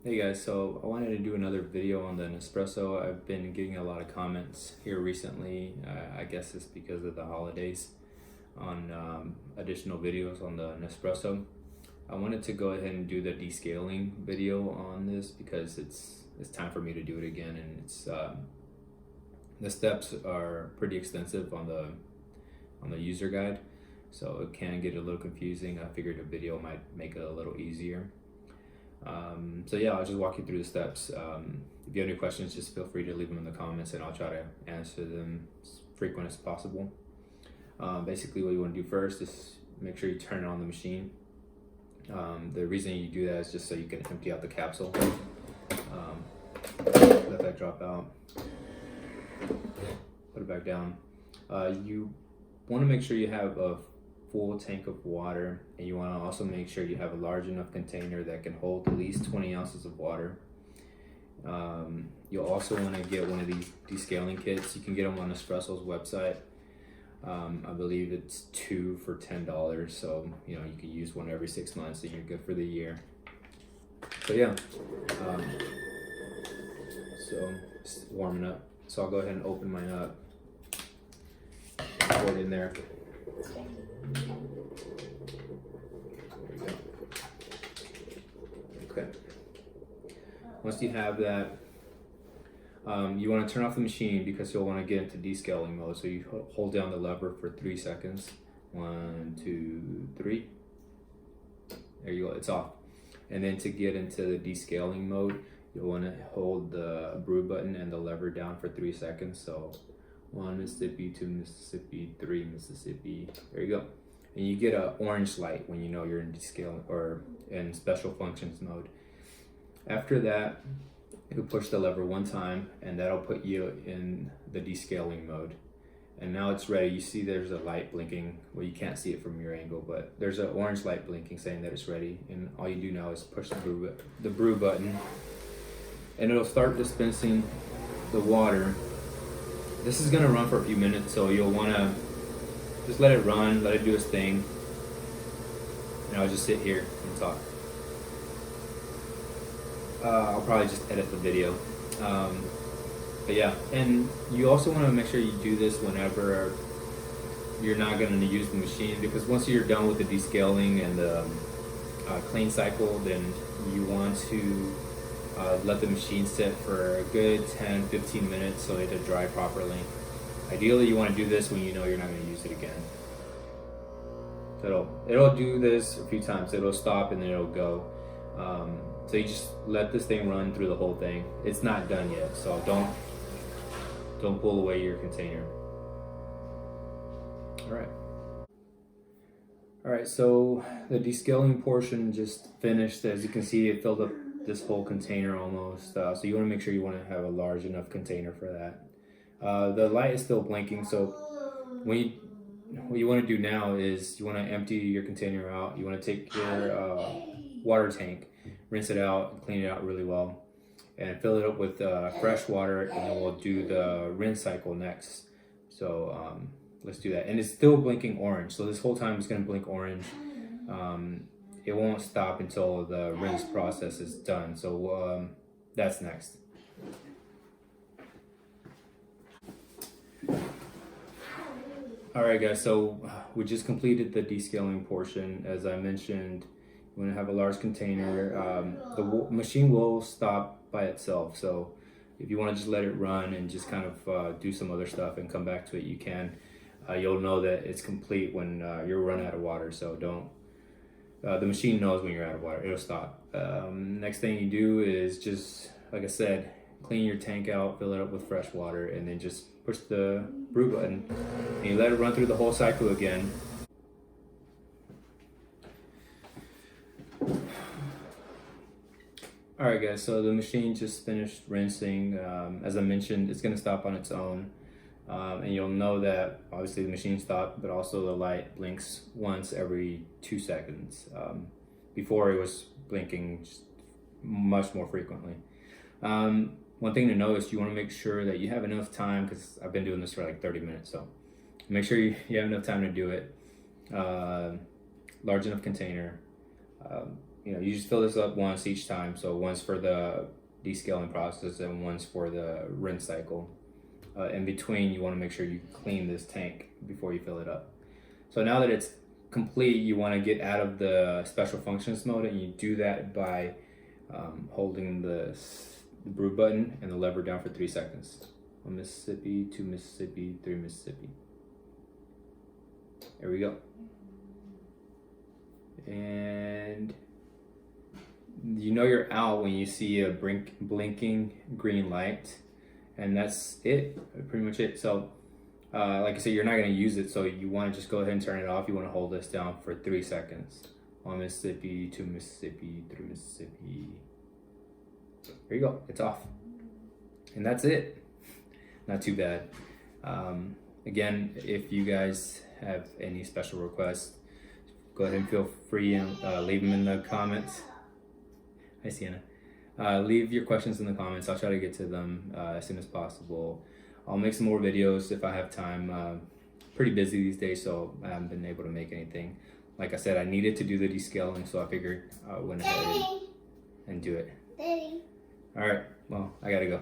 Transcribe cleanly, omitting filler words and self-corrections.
Hey guys, so I wanted to do another video on the Nespresso. I've been getting a lot of comments here recently. I guess it's because of the holidays on additional videos on the Nespresso. I wanted to go ahead and do the descaling video on this because it's time for me to do it again, and it's the steps are pretty extensive on the user guide, so it can get a little confusing. I figured a video might make it a little easier. So yeah, I'll just walk you through the steps. If you have any questions, just feel free to leave them in the comments and I'll try to answer them as frequent as possible. Basically what you want to do first is make sure you turn on the machine. The reason you do that is just so you can empty out the capsule. Let that drop out. Put it back down. You want to make sure you have a full tank of water, and you want to also make sure you have a large enough container that can hold at least 20 ounces of water. You'll also want to get one of these descaling kits. You can get them on Nespresso's website. I believe it's 2 for $10, so you can use one every 6 months and you're good for the year. So yeah, so it's warming up, so I'll go ahead and open mine up, pour it in there. There we go. Okay. Once you have that, you want to turn off the machine because you'll want to get into descaling mode. So you hold down the lever for 3 seconds. 1, 2, 3. There you go. It's off. And then to get into the descaling mode, you'll want to hold the brew button and the lever down for 3 seconds. So 1 Mississippi, 2 Mississippi, 3 Mississippi. There you go. And you get an orange light when you know you're in descaling or in special functions mode. After that, you push the lever 1 time and that'll put you in the descaling mode. And now it's ready. You see there's a light blinking. Well, you can't see it from your angle, but there's an orange light blinking saying that it's ready. And all you do now is push the brew button and it'll start dispensing the water. This is gonna run for a few minutes, so you'll wanna just let it run, let it do its thing. And I'll just sit here and talk. I'll probably just edit the video. But yeah, and you also wanna make sure you do this whenever you're not gonna use the machine, because once you're done with the descaling and the clean cycle, then you want to let the machine sit for a good 10-15 minutes so it'll dry properly. Ideally, you want to do this when you know you're not going to use it again. So it'll do this a few times. It'll stop and then it'll go. So you just let this thing run through the whole thing. It's not done yet, so don't pull away your container. All right, so the descaling portion just finished. As you can see, it filled up this whole container almost. So you want to make sure you want to have a large enough container for that. The light is still blinking, so what you want to do now is you want to empty your container out. You want to take your water tank, rinse it out, clean it out really well, and fill it up with fresh water, and then we'll do the rinse cycle next. So let's do that. And it's still blinking orange, so this whole time it's going to blink orange. It won't stop until the rinse process is done. So that's next. All right, guys, so we just completed the descaling portion. As I mentioned, you want to have a large container. The machine will stop by itself. So if you want to just let it run and just kind of do some other stuff and come back to it, you can. You'll know that it's complete when you're running out of water. So don't. The machine knows when you're out of water. It'll stop. Next thing you do is just, like I said, clean your tank out, fill it up with fresh water, and then just push the brew button and you let it run through the whole cycle again. All right, guys, so the machine just finished rinsing. As I mentioned, it's gonna stop on its own. And you'll know that obviously the machine stopped, but also the light blinks once every 2 seconds. Before it was blinking just much more frequently. One thing to know is you want to make sure that you have enough time, because I've been doing this for like 30 minutes, so make sure you have enough time to do it. Large enough container. you just fill this up once each time. So once for the descaling process and once for the rinse cycle. In between, you want to make sure you clean this tank before you fill it up. So now that it's complete, you want to get out of the special functions mode, and you do that by holding the brew button and the lever down for 3 seconds. 1 Mississippi, 2 Mississippi, 3 Mississippi. There we go. And you know you're out when you see a blinking green light, and that's it, pretty much it. So like I said, you're not going to use it, so you want to just go ahead and turn it off. You want to hold this down for 3 seconds. 1 Mississippi, 2 Mississippi, 3 Mississippi. There you go, it's off. And that's it. Not too bad. Again, if you guys have any special requests, go ahead and feel free and leave them in the comments. Hi, Sienna. Leave your questions in the comments. I'll try to get to them as soon as possible. I'll make some more videos if I have time. Pretty busy these days, so I haven't been able to make anything. Like I said, I needed to do the descaling, so I figured I went ahead and do it. Daddy. All right, well, I gotta go.